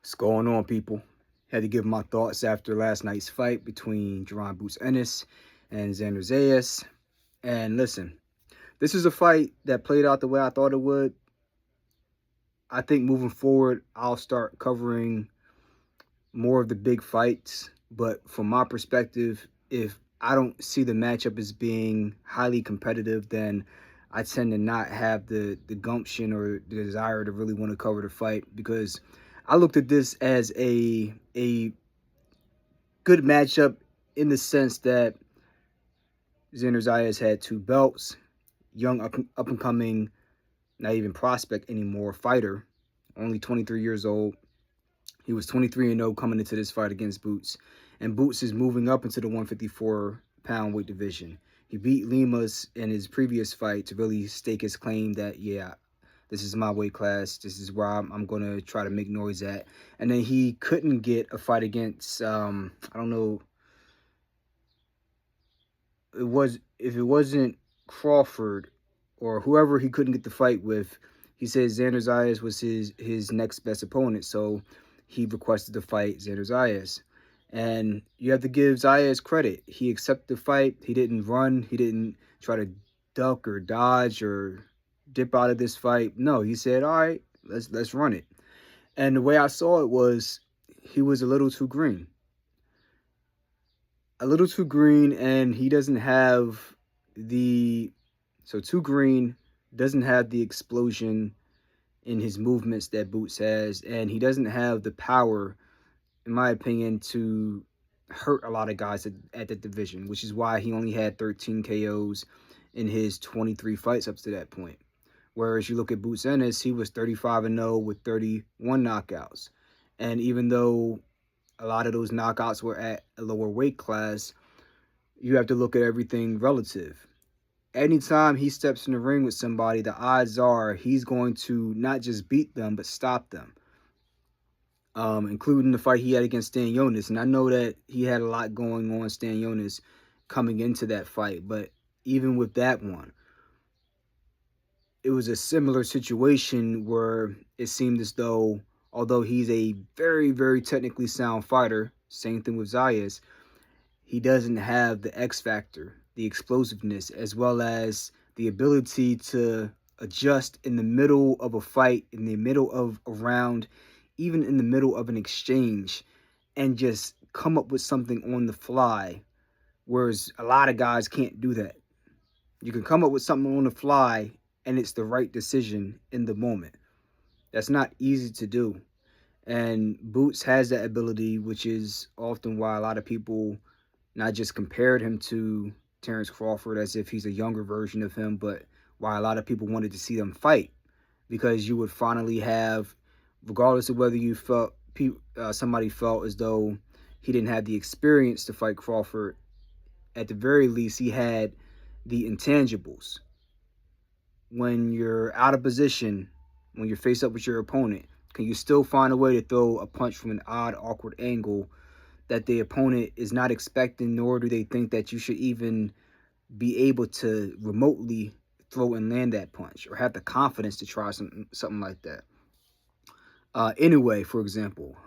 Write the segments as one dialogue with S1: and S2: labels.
S1: What's going on, people? Had to give my thoughts after last night's fight between Jaron Boots Ennis and Xander Zayas. And listen, this is a fight that played out the way I thought it would. I think moving forward, I'll start covering more of the big fights. But from my perspective, if I don't see the matchup as being highly competitive, then I tend to not have the gumption or the desire to really want to cover the fight, because I looked at this as a good matchup in the sense that Xander Zayas had two belts, young up and coming, not even prospect anymore, fighter, only 23 years old. He was 23-0 coming into this fight against Boots. And Boots is moving up into the 154-pound weight division. He beat Limas in his previous fight to really stake his claim that, yeah, this is my weight class. This is where I'm going to try to make noise at. And then he couldn't get a fight against, I don't know, if it wasn't Crawford or whoever he couldn't get the fight with. He said Xander Zayas was his next best opponent. So he requested to fight Xander Zayas. And you have to give Zayas credit. He accepted the fight. He didn't run. He didn't try to duck or dodge or dip out of this fight. No, he said, all right, let's run it. And the way I saw it was he was a little too green. A little too green, and he doesn't have too green, doesn't have the explosion in his movements that Boots has, and he doesn't have the power, in my opinion, to hurt a lot of guys at the division, which is why he only had 13 KOs in his 23 fights up to that point. Whereas you look at Boots Ennis, he was 35-0 with 31 knockouts. And even though a lot of those knockouts were at a lower weight class, you have to look at everything relative. Anytime he steps in the ring with somebody, the odds are he's going to not just beat them, but stop them. Including the fight he had against Stanionis. And I know that he had a lot going on, Stanionis, coming into that fight. But even with that one, it was a similar situation where it seemed as though, although he's a very, very technically sound fighter, same thing with Zayas, he doesn't have the X factor, the explosiveness, as well as the ability to adjust in the middle of a fight, in the middle of a round, even in the middle of an exchange, and just come up with something on the fly, whereas a lot of guys can't do that. You can come up with something on the fly, and it's the right decision in the moment. That's not easy to do. And Boots has that ability, which is often why a lot of people not just compared him to Terrence Crawford as if he's a younger version of him, but why a lot of people wanted to see them fight, because you would finally have, regardless of whether you felt somebody felt as though he didn't have the experience to fight Crawford, at the very least he had the intangibles. When you're out of position, when you're face up with your opponent, can you still find a way to throw a punch from an odd, awkward angle that the opponent is not expecting, nor do they think that you should even be able to remotely throw and land that punch, or have the confidence to try something like that? Anyway, for example,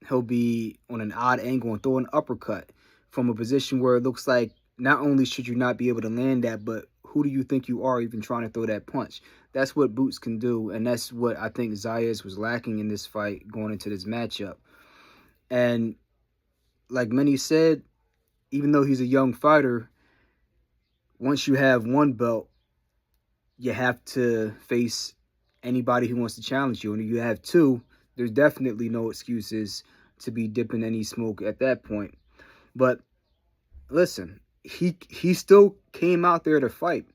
S1: he'll be on an odd angle and throw an uppercut from a position where it looks like not only should you not be able to land that, but who do you think you are even trying to throw that punch? That's what Boots can do, and that's what I think Zayas was lacking in this fight going into this matchup. And like many said, even though he's a young fighter, once you have one belt, you have to face anybody who wants to challenge you. And if you have two, there's definitely no excuses to be dipping any smoke at that point. But listen, he still came out there to fight.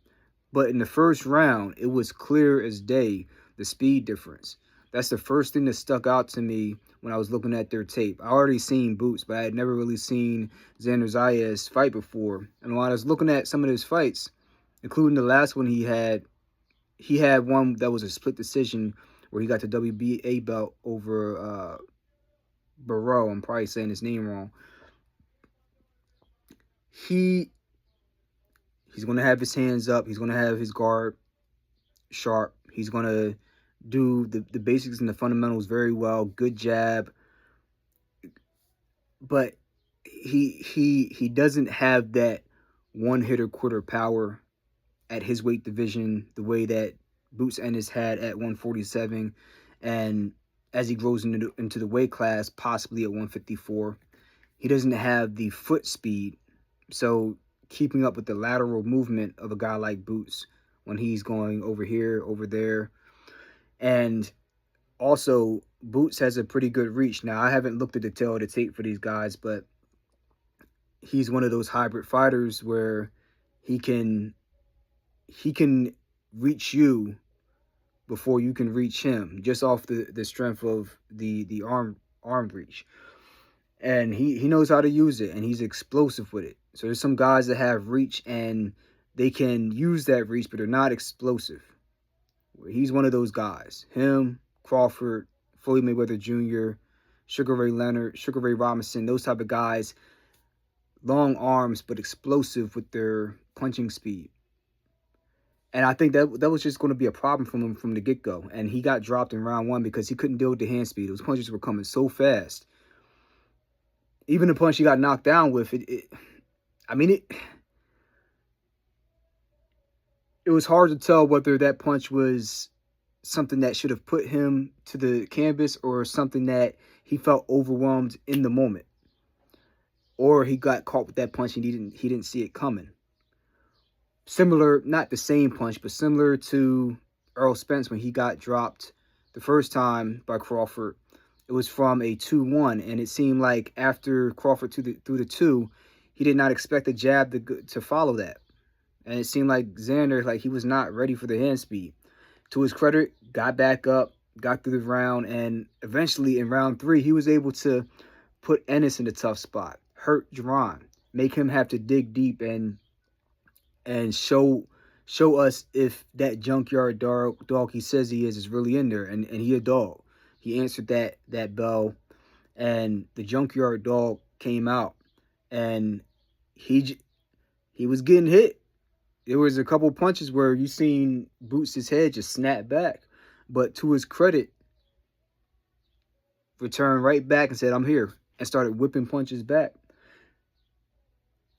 S1: But in the first round, it was clear as day, the speed difference. That's the first thing that stuck out to me when I was looking at their tape. I already seen Boots, but I had never really seen Xander Zayas fight before. And when I was looking at some of his fights, including the last one he had one that was a split decision where he got the WBA belt over Barrow. I'm probably saying his name wrong. He's going to have his hands up. He's going to have his guard sharp. He's going to do the basics and the fundamentals very well. Good jab, but he doesn't have that one hitter quitter power at his weight division the way that Boots Ennis had at 147, and as he grows into the weight class, possibly at 154, he doesn't have the foot speed. So keeping up with the lateral movement of a guy like Boots when he's going over here, over there, and also Boots has a pretty good reach. Now I haven't looked at the tail of the tape for these guys, but he's one of those hybrid fighters where he can reach you before you can reach him, just off the strength of the arm reach. And he knows how to use it, and he's explosive with it. So there's some guys that have reach and they can use that reach, but they're not explosive. He's one of those guys. Him, Crawford, Floyd Mayweather Jr., Sugar Ray Leonard, Sugar Ray Robinson, those type of guys, long arms but explosive with their punching speed. And I think that was just going to be a problem for him from the get-go. And he got dropped in round one because he couldn't deal with the hand speed. Those punches were coming so fast. Even the punch he got knocked down with, it was hard to tell whether that punch was something that should have put him to the canvas or something that he felt overwhelmed in the moment. Or he got caught with that punch and he didn't see it coming. Similar, not the same punch, but similar to Errol Spence when he got dropped the first time by Crawford. It was from a 2-1, and it seemed like after Crawford threw the 2, he did not expect the jab to follow that. And it seemed like Xander, like he was not ready for the hand speed. To his credit, got back up, got through the round, and eventually in round 3, he was able to put Ennis in a tough spot, hurt Jaron, make him have to dig deep and show us if that junkyard dog he says he is really in there, and he a dog. He answered that bell, and the junkyard dog came out, and he was getting hit. There was a couple punches where you seen Boots' head just snap back, but to his credit, returned right back and said, "I'm here," and started whipping punches back.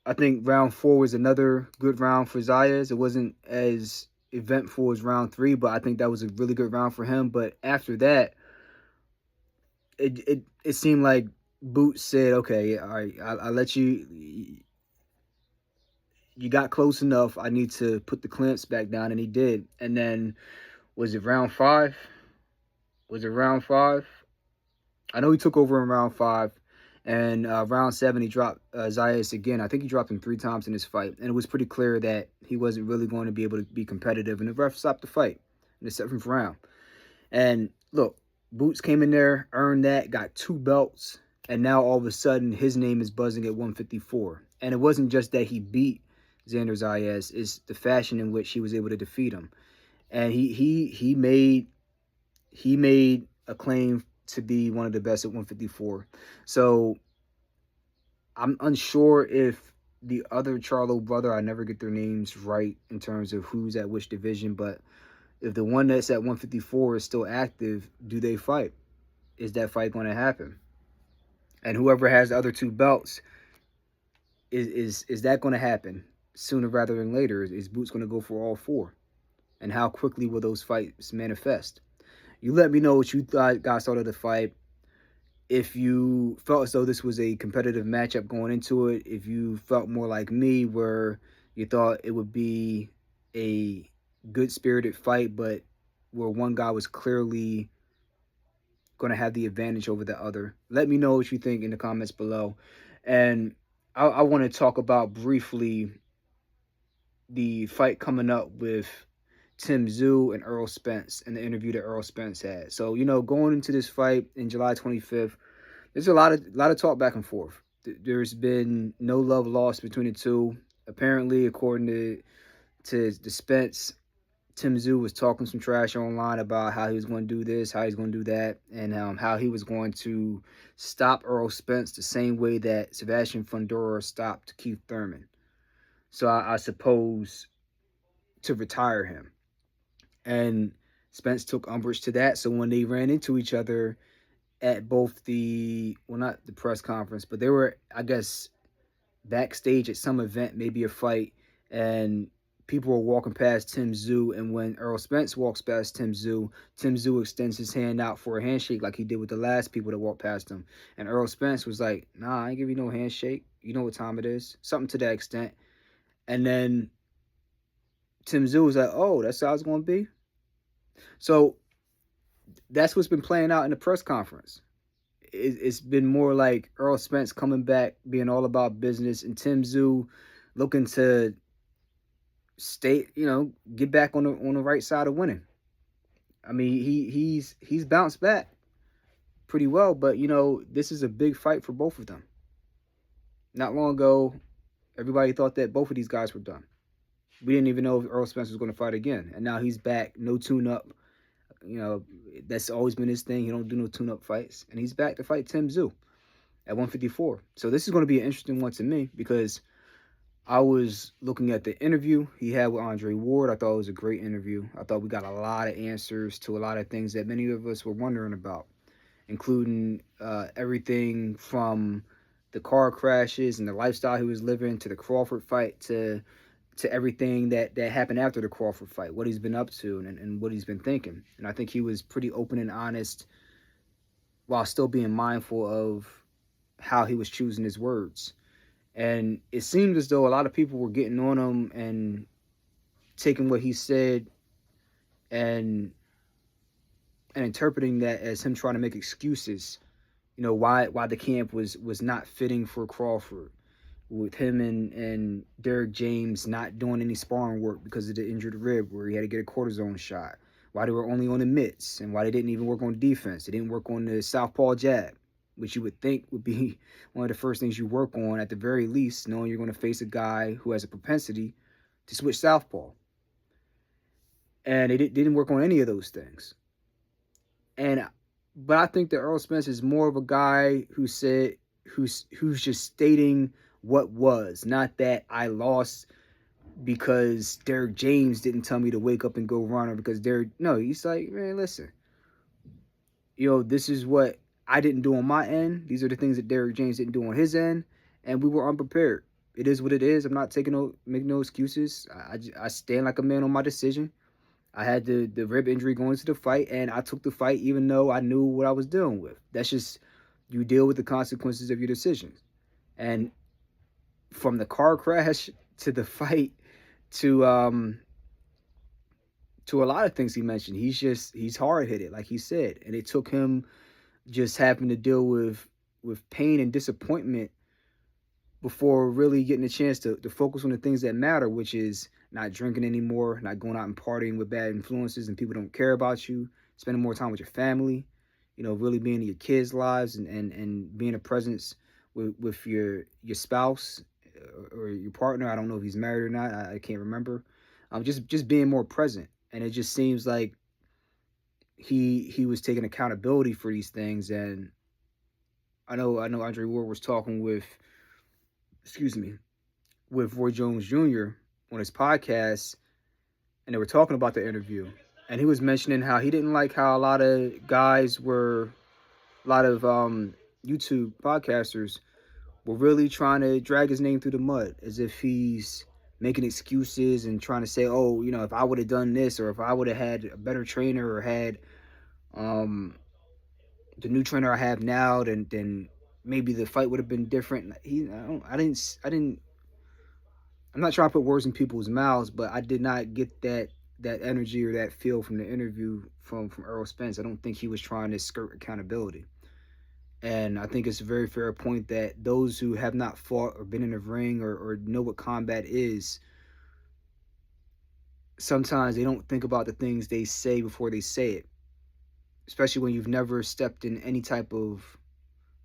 S1: I think round 4 was another good round for Zayas. It wasn't as eventful as round 3, but I think that was a really good round for him. But after that, it seemed like Boots said, "Okay, all right, I'll let you. You got close enough. I need to put the clamps back down," and he did. And then, was it round 5? Was it round 5? I know he took over in round 5. And round 7, he dropped Zayas again. I think he dropped him 3 times in this fight. And it was pretty clear that he wasn't really going to be able to be competitive. And the ref stopped the fight in the 7th round. And look, Boots came in there, earned that, got 2 belts. And now all of a sudden, his name is buzzing at 154. And it wasn't just that he beat Xander Zayas. It's the fashion in which he was able to defeat him. And he made a claim to be one of the best at 154. So I'm unsure if the other Charlo brother, I never get their names right in terms of who's at which division, but if the one that's at 154 is still active, do they fight? Is that fight going to happen? And whoever has the other 2 belts, is that going to happen sooner rather than later? Is Boots going to go for all 4? And how quickly will those fights manifest? You let me know what you guys thought of the fight. If you felt as though this was a competitive matchup going into it, if you felt more like me where you thought it would be a good-spirited fight, but where one guy was clearly going to have the advantage over the other. Let me know what you think in the comments below. And I want to talk about briefly the fight coming up with Tim Tszyu and Errol Spence and the interview that Errol Spence had. So, going into this fight in July 25th, there's a lot of talk back and forth. There's been no love lost between the two. Apparently, according to the Spence, Tim Tszyu was talking some trash online about how he was going to do this, how he's going to do that, and how he was going to stop Errol Spence the same way that Sebastian Fundora stopped Keith Thurman. So I suppose to retire him. And Spence took umbrage to that. So when they ran into each other at both not the press conference, but they were, I guess, backstage at some event, maybe a fight, and people were walking past Tim Tszyu, and when Errol Spence walks past Tim Tszyu extends his hand out for a handshake like he did with the last people that walked past him. And Errol Spence was like, nah, I ain't give you no handshake. You know what time it is. Something to that extent. And then Tim Tszyu was like, oh, that's how it's going to be? So that's what's been playing out in the press conference. It's been more like Errol Spence coming back, being all about business, and Tim Tszyu looking to get back on the right side of winning. I mean, he's bounced back pretty well, but this is a big fight for both of them. Not long ago, everybody thought that both of these guys were done. We didn't even know if Errol Spence was going to fight again, and now he's back, no tune-up. That's always been his thing. He don't do no tune-up fights, and he's back to fight Tim Tszyu at 154. So this is going to be an interesting one to me because I was looking at the interview he had with Andre Ward. I thought it was a great interview. I thought we got a lot of answers to a lot of things that many of us were wondering about, including everything from the car crashes and the lifestyle he was living to the Crawford fight to everything that happened after the Crawford fight, what he's been up to and what he's been thinking. And I think he was pretty open and honest while still being mindful of how he was choosing his words. And it seemed as though a lot of people were getting on him and taking what he said and interpreting that as him trying to make excuses, why the camp was not fitting for Crawford, with him and Derek James not doing any sparring work because of the injured rib where he had to get a cortisone shot, why they were only on the mitts, and why they didn't even work on defense. They didn't work on the southpaw jab, which you would think would be one of the first things you work on at the very least, knowing you're going to face a guy who has a propensity to switch southpaw. And they didn't work on any of those things. But I think that Errol Spence is more of a guy who's just stating what was, not that I lost because Derek James didn't tell me to wake up and go run, or because he's like, man, listen, this is what I didn't do on my end. These are the things that Derek James didn't do on his end, and we were unprepared. It is what it is. I'm not making no excuses. I stand like a man on my decision. I had the rib injury going into the fight, and I took the fight even though I knew what I was dealing with. That's just, you deal with the consequences of your decisions. And from the car crash to the fight to a lot of things he mentioned, he's hard-headed, like he said. And it took him just having to deal with pain and disappointment before really getting a chance to focus on the things that matter, which is not drinking anymore, not going out and partying with bad influences and people don't care about you, spending more time with your family, really being in your kids' lives and being a presence with your spouse or your partner. I don't know if he's married or not. I can't remember. Just being more present. And it just seems like he was taking accountability for these things. And I know Andre Ward was talking with Roy Jones Jr. on his podcast, and they were talking about the interview. And he was mentioning how he didn't like how a lot of YouTube podcasters were really trying to drag his name through the mud, as if he's making excuses and trying to say, oh, if I would have done this, or if I would have had a better trainer, or had the new trainer I have now, then maybe the fight would have been different. I'm not trying to put words in people's mouths, but I did not get that energy or that feel from the interview from Errol Spence. I don't think he was trying to skirt accountability. And I think it's a very fair point that those who have not fought or been in a ring or know what combat is, sometimes they don't think about the things they say before they say it, especially when you've never stepped in any type of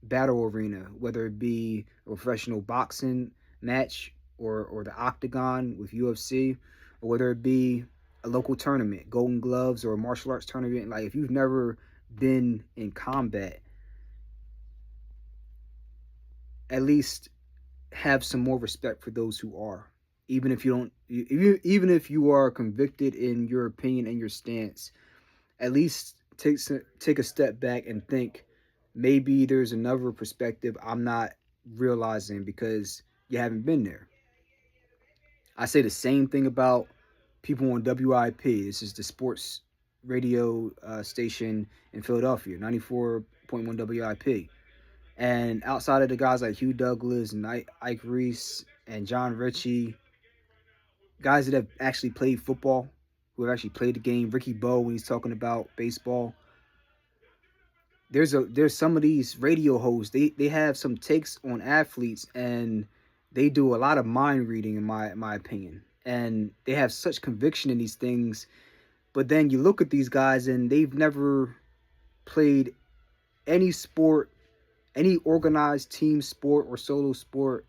S1: battle arena, whether it be a professional boxing match or the octagon with UFC, or whether it be a local tournament, Golden Gloves, or a martial arts tournament. Like, if you've never been in combat, at least have some more respect for those who are. Even if you are convicted in your opinion and your stance, at least take a step back and think maybe there's another perspective I'm not realizing because you haven't been there. I say the same thing about people on WIP. This is the sports radio station in Philadelphia, 94.1 WIP. And outside of the guys like Hugh Douglas and Ike Reese and John Ritchie, guys that have actually played football, who have actually played the game, Ricky Bowe when he's talking about baseball, there's some of these radio hosts, they have some takes on athletes, and they do a lot of mind reading in my opinion, and they have such conviction in these things. But then you look at these guys and they've never played any sport, any organized team sport or solo sport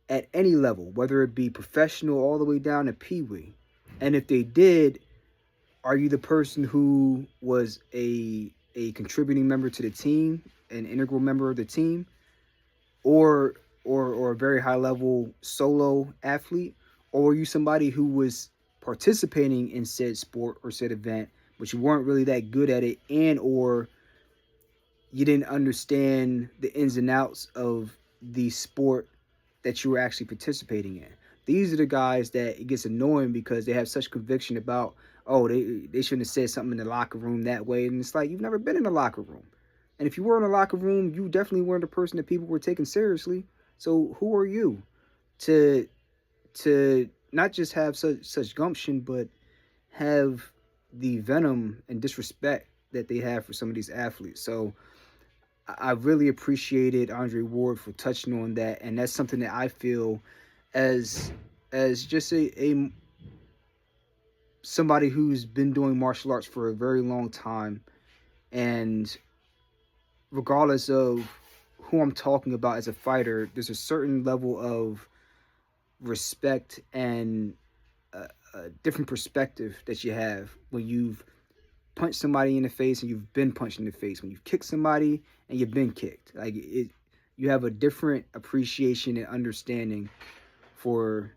S1: at any level, whether it be professional all the way down to pee-wee. And if they did, are you the person who was a contributing member to the team, an integral member of the team, or a very high level solo athlete, or are you somebody who was participating in said sport or said event, but you weren't really that good at it, and or you didn't understand the ins and outs of the sport that you were actually participating in? These are the guys that it gets annoying because they have such conviction about, oh, they shouldn't have said something in the locker room that way. And it's like, you've never been in the locker room. And if you were in the locker room, you definitely weren't the person that people were taking seriously. So who are you to not just have such gumption, but have the venom and disrespect that they have for some of these athletes? So I really appreciated Andre Ward for touching on that, and that's something that I feel as just a somebody who's been doing martial arts for a very long time, and regardless of who I'm talking about as a fighter, there's a certain level of respect and a different perspective that you have when you've punched somebody in the face and you've been punched in the face, when you've kicked somebody and you've been kicked. Like, you have a different appreciation and understanding for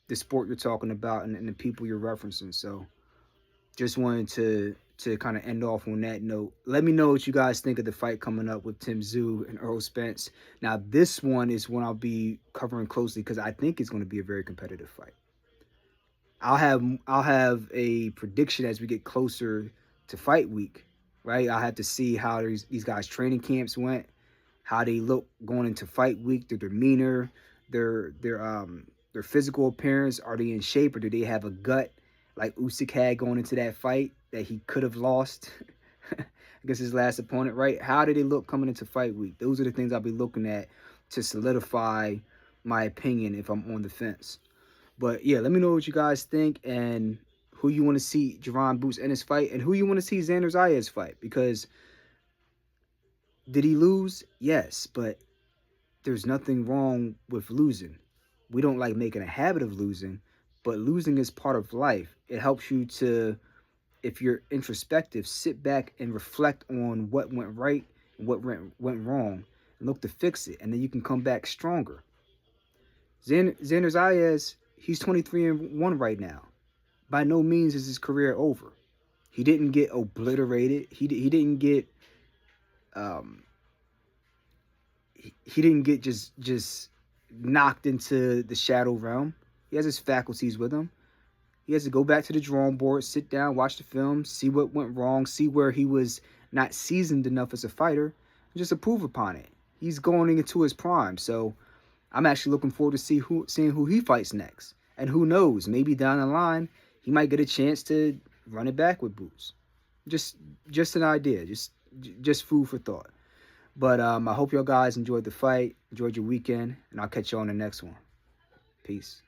S1: the sport you're talking about and the people you're referencing. So just wanted to kind of end off on that note. Let me know what you guys think of the fight coming up with Tim Tszyu and Errol Spence. Now, this one is one I'll be covering closely because I think it's going to be a very competitive fight. I'll have a prediction as we get closer to fight week, right? I'll have to see how these guys' training camps went, how they look going into fight week, their demeanor, their physical appearance. Are they in shape, or do they have a gut like Usyk had going into that fight that he could have lost against his last opponent, right? How did they look coming into fight week? Those are the things I'll be looking at to solidify my opinion if I'm on the fence. But yeah, let me know what you guys think and who you want to see Jaron Boots Ennis fight and who you want to see Xander Zayas fight. Because did he lose? Yes, but there's nothing wrong with losing. We don't like making a habit of losing, but losing is part of life. It helps you to, if you're introspective, sit back and reflect on what went right and what went wrong and look to fix it. And then you can come back stronger. Xander Zayas, he's 23-1 right now. By no means is his career over. He didn't get obliterated. He didn't get he didn't get just knocked into the shadow realm. He has his faculties with him. He has to go back to the drawing board, sit down, watch the film, see what went wrong, see where he was not seasoned enough as a fighter, and just improve upon it. He's going into his prime, so I'm actually looking forward to seeing who he fights next. And who knows, maybe down the line, he might get a chance to run it back with Boots. Just an idea, just food for thought. But I hope y'all guys enjoyed the fight, enjoyed your weekend, and I'll catch you on the next one. Peace.